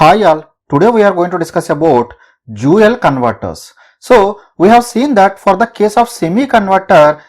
Hi all, today we are going to discuss about dual converters. So we have seen that for the case of semi-converter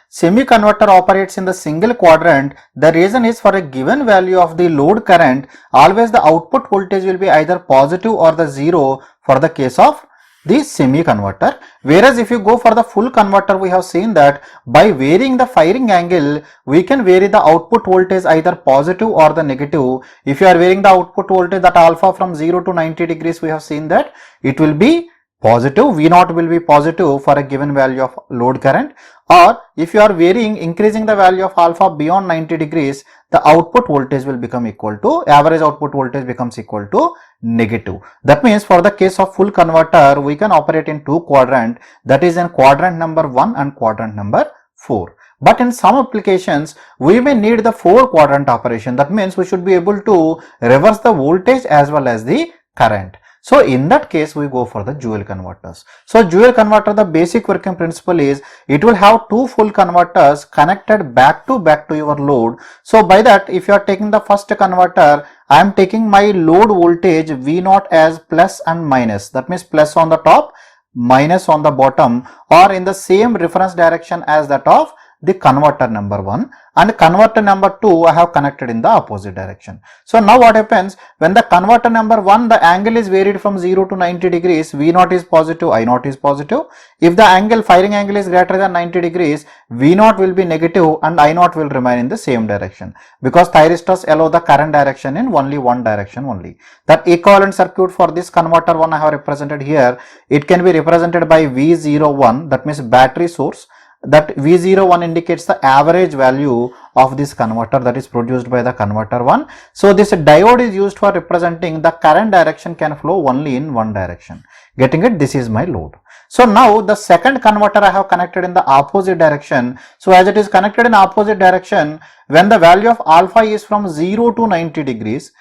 operates in the single quadrant. The reason is for a given value of the load current, always the output voltage will be either positive or the zero for the case of the semi-converter. Whereas if you go for the full converter, we have seen that by varying the firing angle, we can vary the output voltage either positive or the negative. If you are varying the output voltage that alpha from 0 to 90 degrees, we have seen that it will be positive, V0 will be positive for a given value of load current, or if you are varying, increasing the value of alpha beyond 90 degrees, the output voltage will become equal to, average output voltage becomes equal to negative. That means for the case of full converter, we can operate in two quadrant, that is in quadrant number 1 and quadrant number 4. But in some applications, we may need the 4 quadrant operation. That means we should be able to reverse the voltage as well as the current. So in that case, we go for the dual converters. So dual converter, the basic working principle is it will have two full converters connected back to your load. So by that, if you are taking the first converter, I am taking my load voltage V0 as plus and minus. That means plus on the top, minus on the bottom, or in the same reference direction as that of the converter number 1, and converter number 2 I have connected in the opposite direction. So now what happens, when the converter number 1, the angle is varied from 0 to 90 degrees, V0 is positive, I0 is positive. If the firing angle is greater than 90 degrees, V0 will be negative and I0 will remain in the same direction, because thyristors allow the current direction in only one direction only. That equivalent circuit for this converter 1 I have represented here. It can be represented by V01, that means battery source. That V01 indicates the average value of this converter that is produced by the converter 1. So this diode is used for representing the current direction can flow only in one direction. Getting it? This is my load. So now the second converter I have connected in the opposite direction. So as it is connected in opposite direction, when the value of alpha is from 0 to 90 degrees,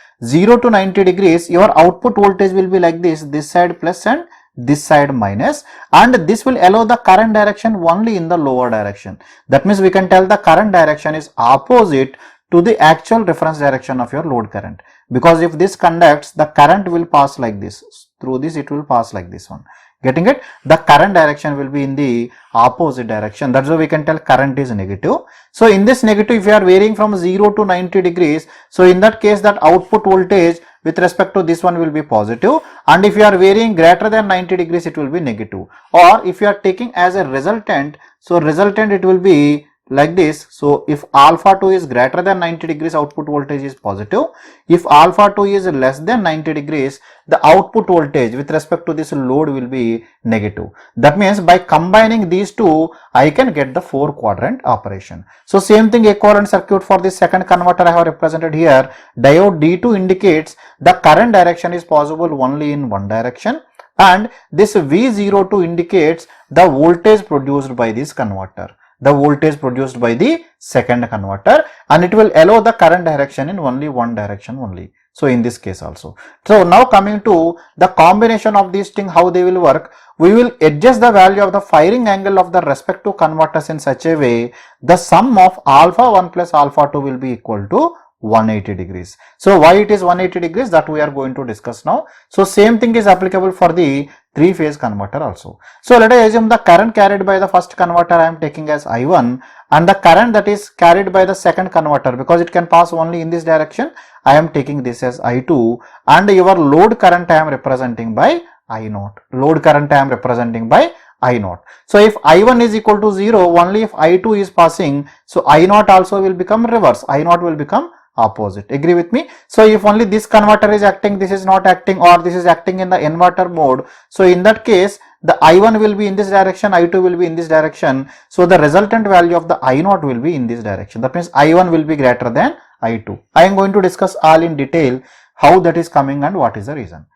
your output voltage will be like this side plus and this side minus, and this will allow the current direction only in the lower direction. That means we can tell the current direction is opposite to the actual reference direction of your load current, because if this conducts, the current will pass like this, through this it will pass like this one. Getting it? The current direction will be in the opposite direction. That's why we can tell current is negative. So in this negative, if you are varying from 0 to 90 degrees, so in that case that output voltage with respect to this one will be positive, and if you are varying greater than 90 degrees, it will be negative. Or if you are taking as a resultant, so resultant it will be like this. So if alpha 2 is greater than 90 degrees, output voltage is positive. If alpha 2 is less than 90 degrees, the output voltage with respect to this load will be negative. That means by combining these two, I can get the 4 quadrant operation. So same thing, equivalent circuit for this second converter I have represented here. Diode D2 indicates the current direction is possible only in one direction, and this V02 indicates the voltage produced by this converter, the voltage produced by the second converter, and it will allow the current direction in only one direction only. So in this case also. So now coming to the combination of these things, how they will work, we will adjust the value of the firing angle of the respective converters in such a way the sum of alpha 1 plus alpha 2 will be equal to 180 degrees. So why it is 180 degrees, that we are going to discuss now. So same thing is applicable for the 3-phase converter also. So let us assume the current carried by the first converter I am taking as I1, and the current that is carried by the second converter, because it can pass only in this direction, I am taking this as I2, and your load current I am representing by I0. Load current I am representing by I0. So if I1 is equal to 0, only if I2 is passing, so I0 also will become reverse. I0 will become opposite. Agree with me? So if only this converter is acting, this is not acting, or this is acting in the inverter mode, so in that case the I1 will be in this direction, I2 will be in this direction. So the resultant value of the I0 will be in this direction. That means I1 will be greater than I2. I am going to discuss all in detail how that is coming and what is the reason.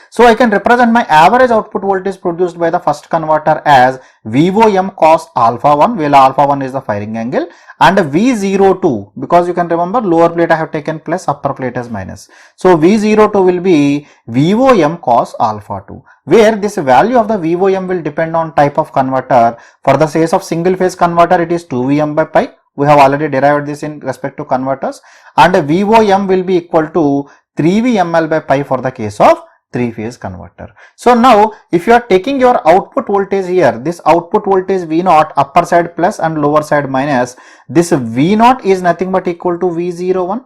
So I can represent my average output voltage produced by the first converter as VOM cos alpha 1, where alpha 1 is the firing angle, and V02, because you can remember lower plate I have taken plus, upper plate as minus. So V02 will be VOM cos alpha 2, where this value of the VOM will depend on type of converter. For the case of single phase converter, it is 2Vm by pi. We have already derived this in respect to converters, and VOM will be equal to 3V ml by pi for the case of 3-phase converter. So now if you are taking your output voltage here, this output voltage V0 upper side plus and lower side minus, this V0 is nothing but equal to V01,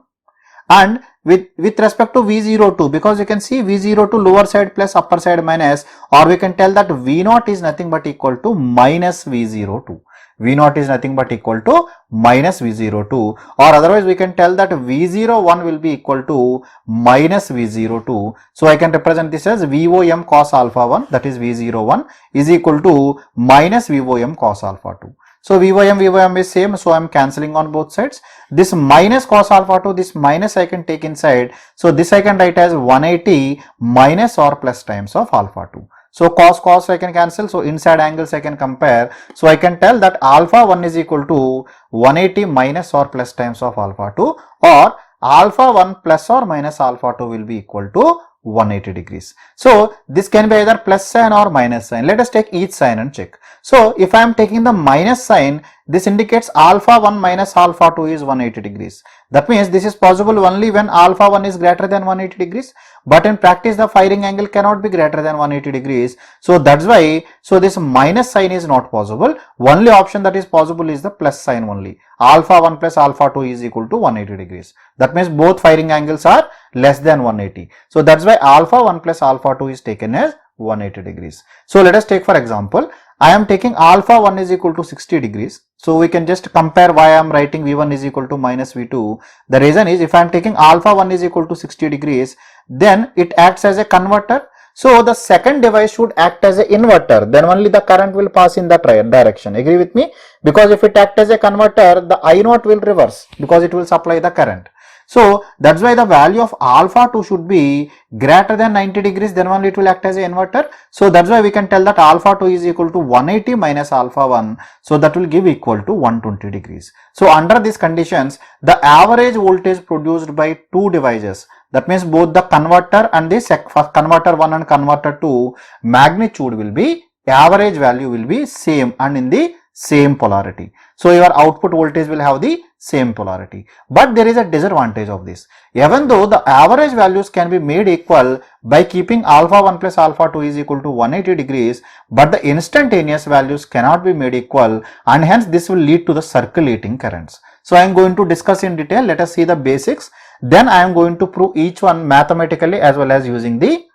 and with respect to V02, because you can see V02 lower side plus upper side minus, or we can tell that V0 is nothing but equal to minus V02. V0 is nothing but equal to minus V02, or otherwise we can tell that V01 will be equal to minus V02. So I can represent this as VOM cos alpha 1, that is V01 is equal to minus VOM cos alpha 2. So VOM is same, so I am cancelling on both sides. This minus cos alpha 2, this minus I can take inside. So this I can write as 180 minus or plus times of alpha 2. So cos I can cancel, so inside angles I can compare. So I can tell that alpha 1 is equal to 180 minus or plus times of alpha 2, or alpha 1 plus or minus alpha 2 will be equal to 180 degrees. So this can be either plus sign or minus sign. Let us take each sign and check. So if I am taking the minus sign, this indicates alpha 1 minus alpha 2 is 180 degrees. That means this is possible only when alpha 1 is greater than 180 degrees. But in practice the firing angle cannot be greater than 180 degrees. So that's why, so this minus sign is not possible. Only option that is possible is the plus sign only. Alpha 1 plus alpha 2 is equal to 180 degrees. That means both firing angles are less than 180. So that's why alpha 1 plus alpha 2 is taken as 180 degrees. So let us take for example, I am taking alpha 1 is equal to 60 degrees. So we can just compare why I am writing V1 is equal to minus V2. The reason is if I am taking alpha 1 is equal to 60 degrees, then it acts as a converter. So the second device should act as an inverter, then only the current will pass in that direction. Agree with me? Because if it acts as a converter, the I0 will reverse because it will supply the current. So that's why the value of alpha 2 should be greater than 90 degrees, then only it will act as an inverter. So that's why we can tell that alpha 2 is equal to 180 minus alpha 1. So that will give equal to 120 degrees. So under these conditions, the average voltage produced by two devices, that means both the converter and the first converter 1 and converter 2, magnitude will be, average value will be same and in the same polarity. So your output voltage will have the same polarity. But there is a disadvantage of this. Even though the average values can be made equal by keeping alpha 1 plus alpha 2 is equal to 180 degrees, but the instantaneous values cannot be made equal, and hence this will lead to the circulating currents. So I am going to discuss in detail. Let us see the basics. Then I am going to prove each one mathematically as well as using the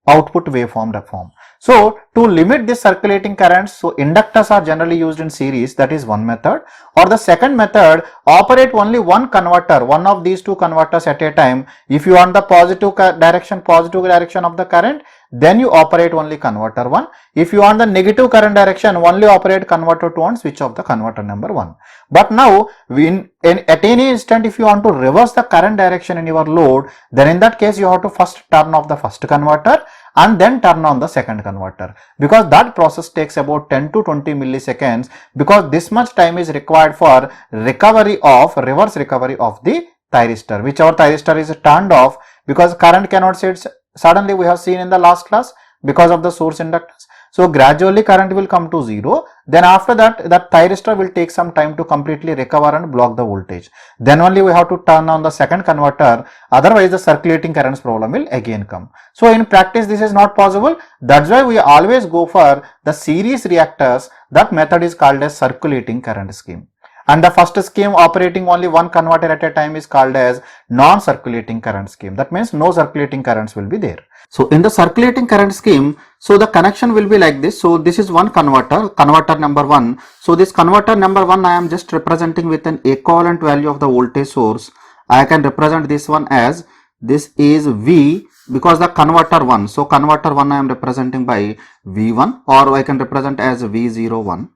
output waveform form. So to limit this circulating currents, so inductors are generally used in series, that is one method. Or the second method, operate only one converter, one of these two converters at a time. If you want the positive direction of the current, then you operate only converter 1. If you want the negative current direction, only operate converter 2 and switch off the converter number 1. But now at any instant, if you want to reverse the current direction in your load, then in that case you have to first turn off the first converter and then turn on the second converter, because that process takes about 10 to 20 milliseconds, because this much time is required for reverse recovery of the thyristor, whichever thyristor is turned off, because current cannot sit suddenly, we have seen in the last class, because of the source inductance. So gradually current will come to 0. Then after that, that thyristor will take some time to completely recover and block the voltage. Then only we have to turn on the second converter. Otherwise the circulating currents problem will again come. So in practice this is not possible. That's why we always go for the series reactors. That method is called as circulating current scheme. And the first scheme operating only one converter at a time is called as non-circulating current scheme. That means no circulating currents will be there. So in the circulating current scheme, so the connection will be like this. So this is one converter, converter number 1. So this converter number 1 I am just representing with an equivalent value of the voltage source. I can represent this one as, this is V, because the converter 1. So converter 1 I am representing by V1, or I can represent as V01.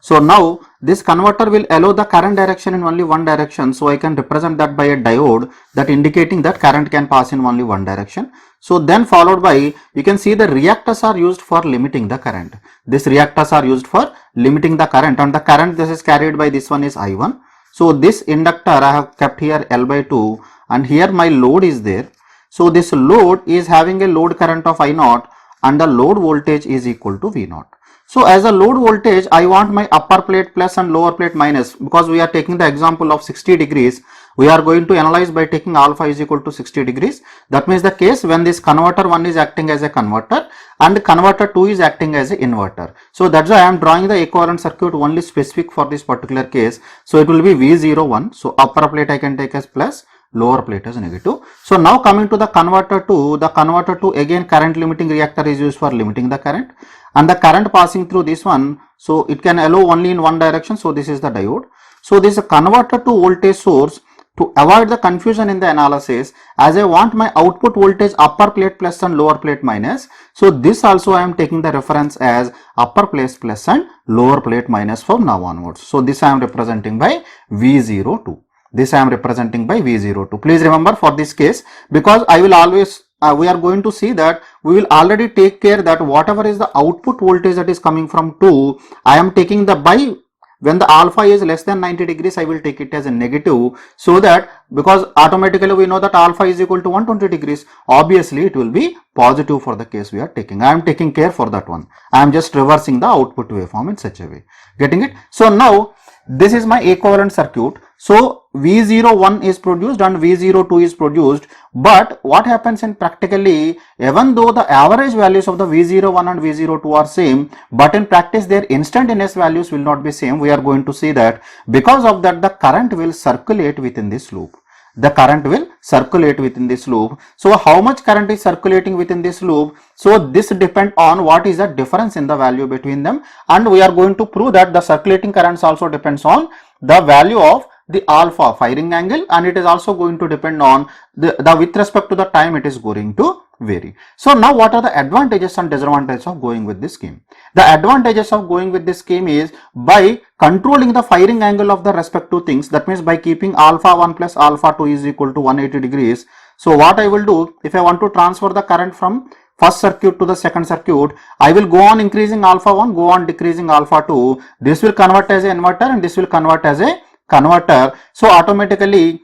So now this converter will allow the current direction in only one direction. So I can represent that by a diode, that indicating that current can pass in only one direction. So then followed by, you can see the reactors are used for limiting the current. These reactors are used for limiting the current, and the current this is carried by this one is I1. So this inductor I have kept here L by 2, and here my load is there. So this load is having a load current of I0 and the load voltage is equal to V0. So as a load voltage, I want my upper plate plus and lower plate minus, because we are taking the example of 60 degrees. We are going to analyze by taking alpha is equal to 60 degrees. That means the case when this converter 1 is acting as a converter and converter 2 is acting as an inverter. So that's why I am drawing the equivalent circuit only specific for this particular case. So it will be V01. So upper plate I can take as plus, lower plate as negative. So now coming to the converter 2 again current limiting reactor is used for limiting the current, and the current passing through this one, so it can allow only in one direction. So this is the diode. So this is a converter to voltage source. To avoid the confusion in the analysis, as I want my output voltage upper plate plus and lower plate minus, so this also I am taking the reference as upper plate plus and lower plate minus from now onwards. So this I am representing by V02. This I am representing by V02. Please remember for this case, because I will always we are going to see that we will already take care that whatever is the output voltage that is coming from 2, I am taking the by, when the alpha is less than 90 degrees, I will take it as a negative, so that because automatically we know that alpha is equal to 120 degrees, obviously it will be positive for the case we are taking. I am taking care for that one. I am just reversing the output waveform in such a way. Getting it? So now this is my equivalent circuit. So V01 is produced and V02 is produced, but what happens in practically, even though the average values of the V01 and V02 are same, but in practice their instantaneous values will not be same. We are going to see that because of that the current will circulate within this loop. The current will circulate within this loop. So how much current is circulating within this loop? So this depends on what is the difference in the value between them, and we are going to prove that the circulating currents also depends on the value of the alpha firing angle, and it is also going to depend on the with respect to the time it is going to vary. So now what are the advantages and disadvantages of going with this scheme? The advantages of going with this scheme is by controlling the firing angle of the respective things. That means by keeping alpha 1 plus alpha 2 is equal to 180 degrees. So what I will do, if I want to transfer the current from first circuit to the second circuit, I will go on increasing alpha 1, go on decreasing alpha 2. This will convert as an inverter and this will convert as a converter. So automatically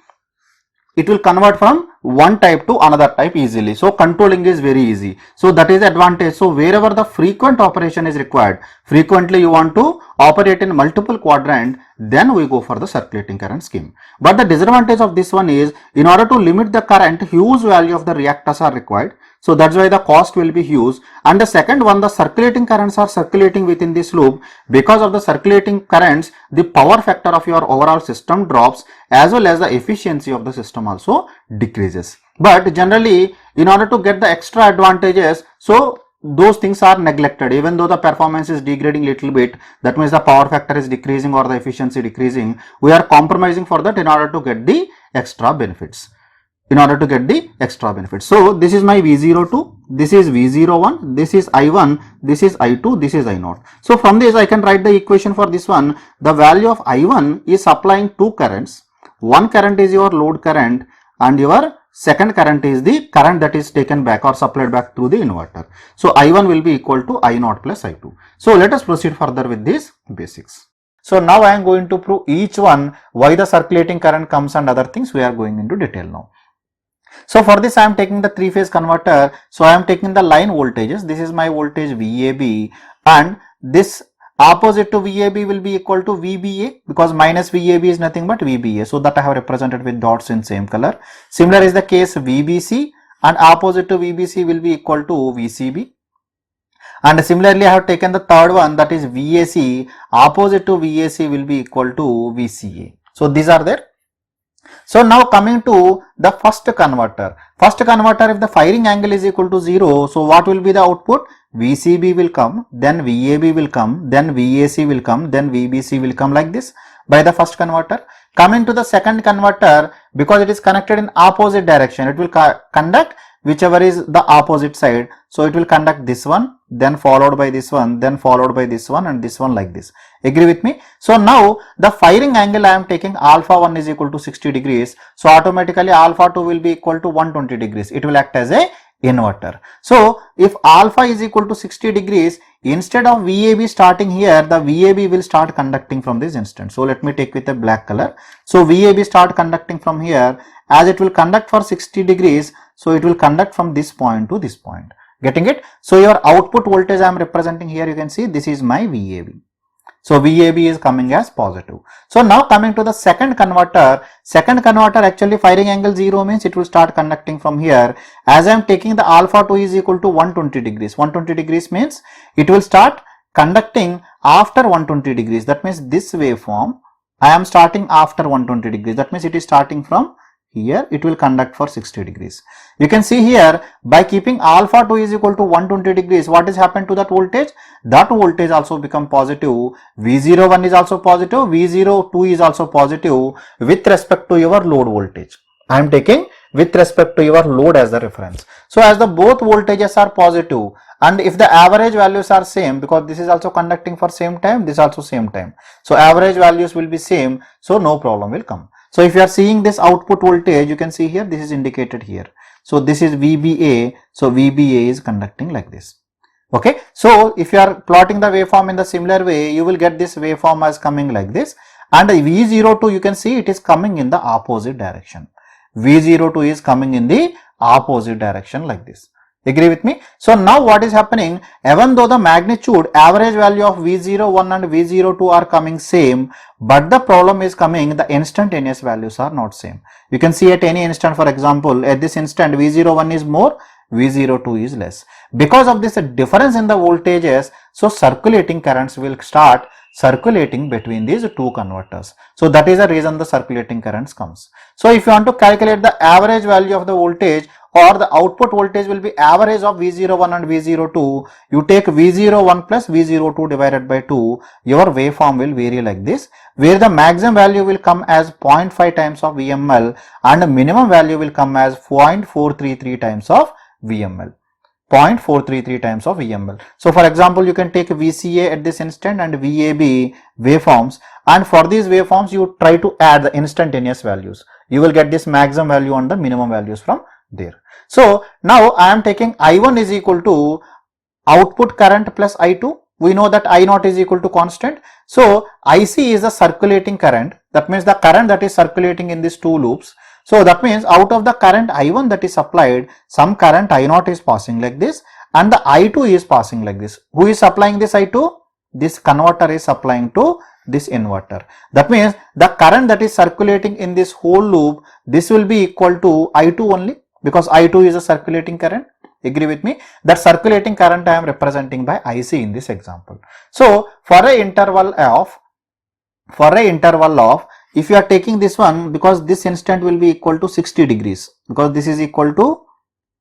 it will convert from one type to another type easily. So controlling is very easy. So that is the advantage. So wherever the frequent operation is required, frequently you want to operate in multiple quadrant, then we go for the circulating current scheme. But the disadvantage of this one is, in order to limit the current, huge value of the reactors are required. So that's why the cost will be huge. And the second one, the circulating currents are circulating within this loop. Because of the circulating currents, the power factor of your overall system drops, as well as the efficiency of the system also decreases. But generally, in order to get the extra advantages, so those things are neglected. Even though the performance is degrading little bit, that means the power factor is decreasing or the efficiency decreasing, we are compromising for that in order to get the extra benefits. So this is my V02, this is V01, this is I1, this is I2, this is I0. So from this I can write the equation for this one. The value of I1 is supplying two currents. One current is your load current and your second current is the current that is taken back or supplied back through the inverter. So I1 will be equal to I0 plus I2. So let us proceed further with these basics. So now I am going to prove each one why the circulating current comes and other things we are going into detail now. So for this I am taking the three-phase converter. So I am taking the line voltages. This is my voltage VAB, and this opposite to VAB will be equal to VBA, because minus VAB is nothing but VBA. So that I have represented with dots in same color. Similar is the case VBC, and opposite to VBC will be equal to VCB. And similarly I have taken the third one, that is VAC. Opposite to VAC will be equal to VCA. So these are there. So now coming to the first converter. First converter, if the firing angle is equal to 0, so what will be the output? VCB will come, then VAB will come, then VAC will come, then VBC will come, like this by the first converter. Coming to the second converter, because it is connected in opposite direction, it will conduct whichever is the opposite side. So it will conduct this one, then followed by this one, then followed by this one, and this one, like this. Agree with me? So now the firing angle I am taking alpha 1 is equal to 60 degrees. So automatically alpha 2 will be equal to 120 degrees. It will act as a inverter. So if alpha is equal to 60 degrees, instead of VAB starting here, the VAB will start conducting from this instant. So let me take with a black color. So VAB start conducting from here, as it will conduct for 60 degrees. So it will conduct from this point to this point. Getting it? So your output voltage I am representing here, you can see this is my VAB. So VAB is coming as positive. So now coming to the second converter actually firing angle 0 means it will start conducting from here. As I am taking the alpha 2 is equal to 120 degrees. 120 degrees means it will start conducting after 120 degrees. That means this waveform I am starting after 120 degrees. That means it is starting from here, it will conduct for 60 degrees. You can see here by keeping alpha 2 is equal to 120 degrees, what has happened to that voltage? That voltage also become positive. V01 is also positive, V02 is also positive with respect to your load voltage. I am taking with respect to your load as the reference. So as the both voltages are positive and if the average values are same, because this is also conducting for same time, this also same time. So average values will be same, so no problem will come. So if you are seeing this output voltage, you can see here, this is indicated here. So this is VBA. So VBA is conducting like this. Okay. So if you are plotting the waveform in the similar way, you will get this waveform as coming like this. And V02, you can see it is coming in the opposite direction. V02 is coming in the opposite direction like this. Agree with me? So now what is happening, even though the magnitude average value of V01 and V02 are coming same, but the problem is coming, the instantaneous values are not same. You can see at any instant, for example, at this instant V01 is more, V02 is less. Because of this difference in the voltages, so circulating currents will start circulating between these two converters. So that is the reason the circulating currents comes. So if you want to calculate the average value of the voltage, or the output voltage will be average of V01 and V02, you take V01 plus V02 divided by 2, your waveform will vary like this, where the maximum value will come as 0.5 times of VML and the minimum value will come as 0.433 times of VML. 0.433 times of VML. So for example, you can take VCA at this instant and VAB waveforms, and for these waveforms you try to add the instantaneous values. You will get this maximum value and the minimum values from there. So now I am taking I1 is equal to output current plus I2. We know that I0 is equal to constant. So IC is the circulating current. That means the current that is circulating in these two loops. So that means out of the current I1 that is supplied, some current I0 is passing like this and the I2 is passing like this. Who is supplying this I2? This converter is supplying to this inverter. That means the current that is circulating in this whole loop, this will be equal to I2 only, because I2 is a circulating current. Agree with me? That circulating current I am representing by IC in this example. So for a interval of if you are taking this one, because this instant will be equal to 60 degrees, because this is equal to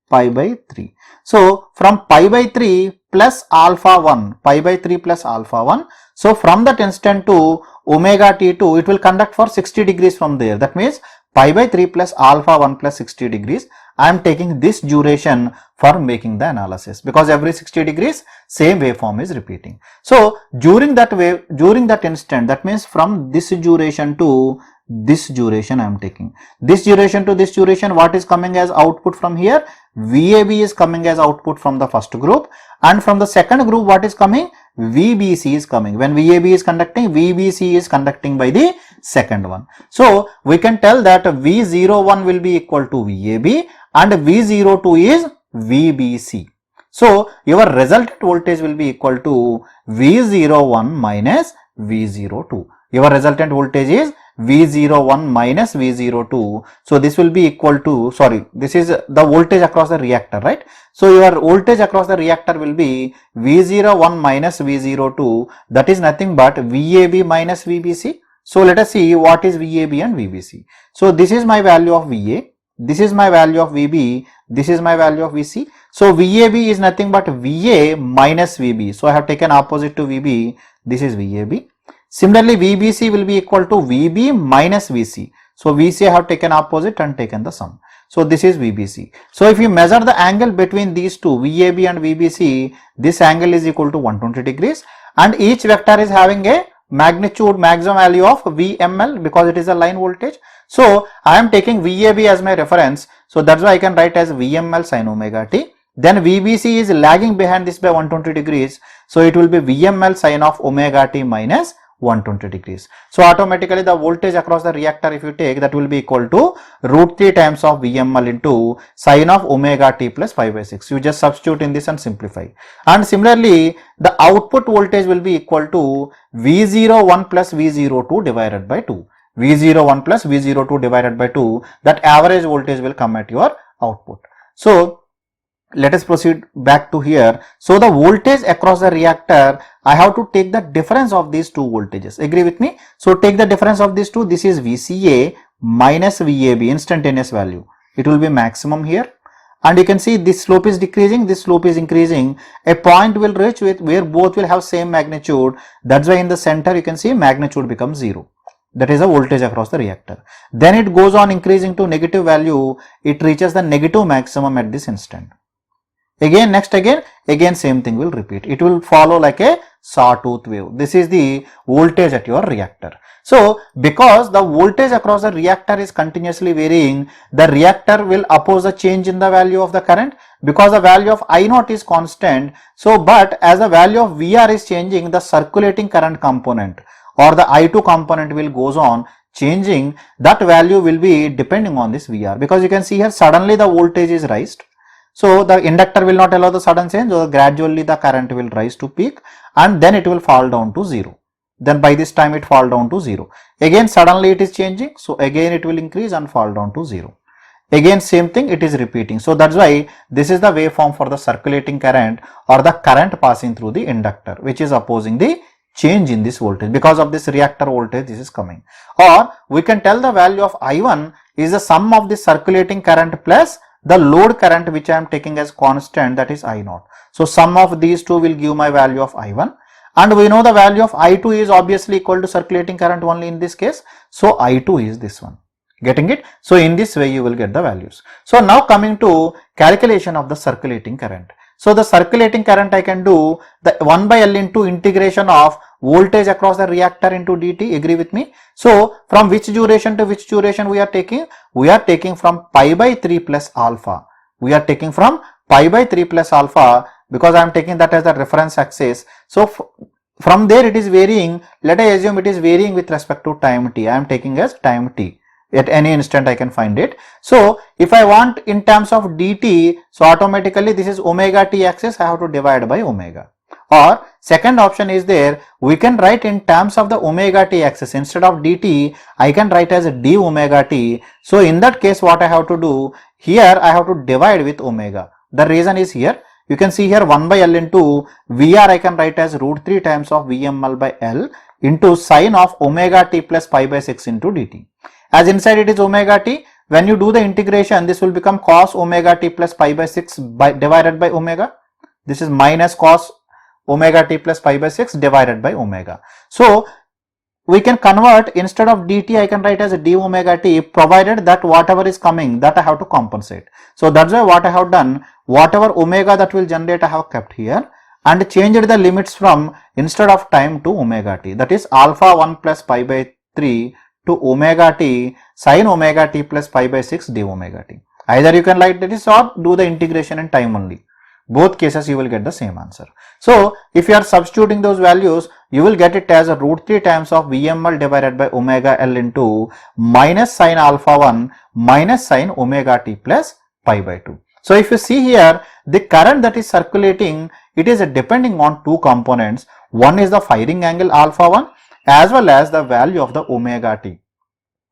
pi by 3. So from pi by 3 plus alpha 1, pi by 3 plus alpha 1. So from that instant to omega t2, it will conduct for 60 degrees from there. That means pi by 3 plus alpha 1 plus 60 degrees. I am taking this duration for making the analysis, because every 60 degrees same waveform is repeating. So during that instant, that means from this duration to this duration I am taking. This duration to this duration, what is coming as output from here? VAB is coming as output from the first group, and from the second group what is coming? VBC is coming. When VAB is conducting, VBC is conducting by the second one. So we can tell that V01 will be equal to VAB and V02 is VBC. So your resultant voltage will be equal to V01 minus V02. Your resultant voltage is V01 minus V02. So this will be equal to, this is the voltage across the reactor, right? So your voltage across the reactor will be V01 minus V02. That is nothing but VAB minus VBC. So let us see what is VAB and VBC. So this is my value of VA. This is my value of VB. This is my value of VC. So VAB is nothing but VA minus VB. So I have taken opposite to VB. This is VAB. Similarly, VBC will be equal to VB minus VC. So VC I have taken opposite and taken the sum. So this is VBC. So if you measure the angle between these two, VAB and VBC, this angle is equal to 120 degrees, and each vector is having a maximum value of VML, because it is a line voltage. So I am taking VAB as my reference. So that's why I can write as VML sin omega t. Then VBC is lagging behind this by 120 degrees. So it will be VML sin of omega t minus 120 degrees. So automatically the voltage across the reactor, if you take, that will be equal to root 3 times of VML into sine of omega t plus pi by 6. You just substitute in this and simplify. And similarly, the output voltage will be equal to V01 plus V02 divided by 2. V01 plus V02 divided by 2, that average voltage will come at your output. So let us proceed back to here. So the voltage across the reactor, I have to take the difference of these two voltages. Agree with me? So take the difference of these two. This is VCA minus VAB, instantaneous value. It will be maximum here. And you can see this slope is decreasing, this slope is increasing. A point will reach with where both will have same magnitude. That's why in the center you can see magnitude becomes 0. That is a voltage across the reactor. Then it goes on increasing to negative value. It reaches the negative maximum at this instant. Again, next again same thing will repeat. It will follow like a sawtooth wave. This is the voltage at your reactor. So because the voltage across the reactor is continuously varying, the reactor will oppose the change in the value of the current, because the value of I naught is constant. So but as the value of VR is changing, the circulating current component or the I2 component will goes on changing. That value will be depending on this VR, because you can see here suddenly the voltage is raised. So the inductor will not allow the sudden change, so gradually the current will rise to peak and then it will fall down to 0. Then by this time it fall down to 0. Again suddenly it is changing, so again it will increase and fall down to 0. Again same thing, it is repeating. So that's why this is the waveform for the circulating current or the current passing through the inductor, which is opposing the change in this voltage. Because of this reactor voltage this is coming. Or we can tell the value of I1 is the sum of the circulating current plus the load current, which I am taking as constant, that is I naught. So sum of these two will give my value of I1, and we know the value of I2 is obviously equal to circulating current only in this case. So I2 is this one. Getting it? So in this way you will get the values. So now coming to calculation of the circulating current. So the circulating current I can do the 1 by L into integration of voltage across the reactor into dt. Agree with me? So from which duration to which duration we are taking? We are taking from pi by 3 plus alpha. We are taking from pi by 3 plus alpha, because I am taking that as the reference axis. So from there it is varying. Let us assume it is varying with respect to time t. I am taking as time t. At any instant I can find it. So if I want in terms of dt, so automatically this is omega t axis, I have to divide by omega. Or second option is there, we can write in terms of the omega t axis. Instead of dt, I can write as d omega t. So in that case what I have to do, here I have to divide with omega. The reason is here, you can see here 1 by L into VR I can write as root 3 times of VML by L into sine of omega t plus pi by 6 into dt. As inside it is omega t, when you do the integration, this will become cos omega t plus pi by 6 divided by omega. This is minus cos omega t plus pi by 6 divided by omega. So we can convert, instead of dt I can write as d omega t, provided that whatever is coming, that I have to compensate. So that's why what I have done, whatever omega that will generate I have kept here and changed the limits from instead of time to omega t, that is alpha 1 plus pi by 3 to omega t sin omega t plus pi by 6 d omega t. Either you can write this or do the integration in time only. Both cases you will get the same answer. So if you are substituting those values, you will get it as a root 3 times of VML divided by omega L into minus sin alpha 1 minus sin omega t plus pi by 2. So if you see here, the current that is circulating, it is depending on two components. One is the firing angle alpha 1 as well as the value of the omega t.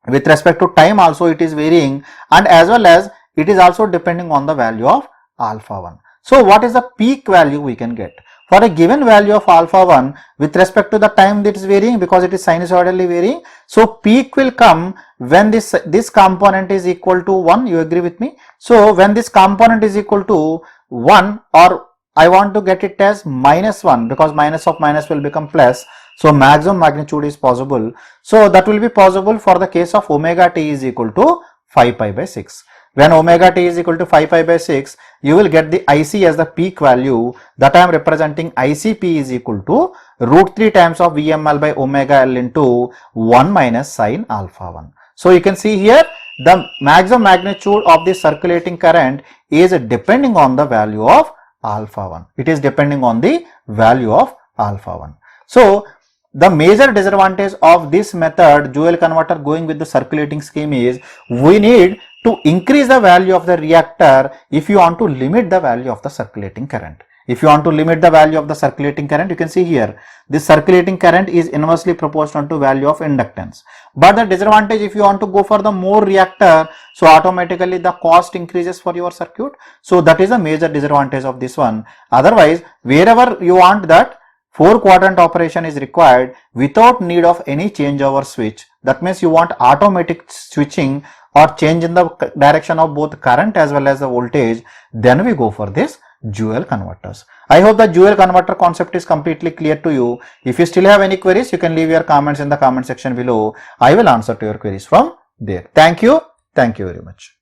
With respect to time also it is varying, and as well as it is also depending on the value of alpha 1. So what is the peak value we can get? For a given value of alpha 1 with respect to the time that is varying, because it is sinusoidally varying, so peak will come when this component is equal to 1. You agree with me? So when this component is equal to 1, or I want to get it as minus 1, because minus of minus will become plus. So maximum magnitude is possible. So that will be possible for the case of omega t is equal to 5 pi by 6. When omega t is equal to 5 pi by 6, you will get the IC as the peak value, that I am representing ICP is equal to root 3 times of VML by omega L into 1 minus sin alpha 1. So you can see here the maximum magnitude of the circulating current is depending on the value of alpha 1. It is depending on the value of alpha 1. So the major disadvantage of this method, dual converter going with the circulating scheme, is we need to increase the value of the reactor if you want to limit the value of the circulating current. If you want to limit the value of the circulating current, you can see here, this circulating current is inversely proportional to value of inductance. But the disadvantage, if you want to go for the more reactor, so automatically the cost increases for your circuit. So that is a major disadvantage of this one. Otherwise, wherever you want that 4-quadrant operation is required without need of any changeover switch. That means you want automatic switching or change in the direction of both current as well as the voltage. Then we go for this dual converters. I hope the dual converter concept is completely clear to you. If you still have any queries, you can leave your comments in the comment section below. I will answer to your queries from there. Thank you. Thank you very much.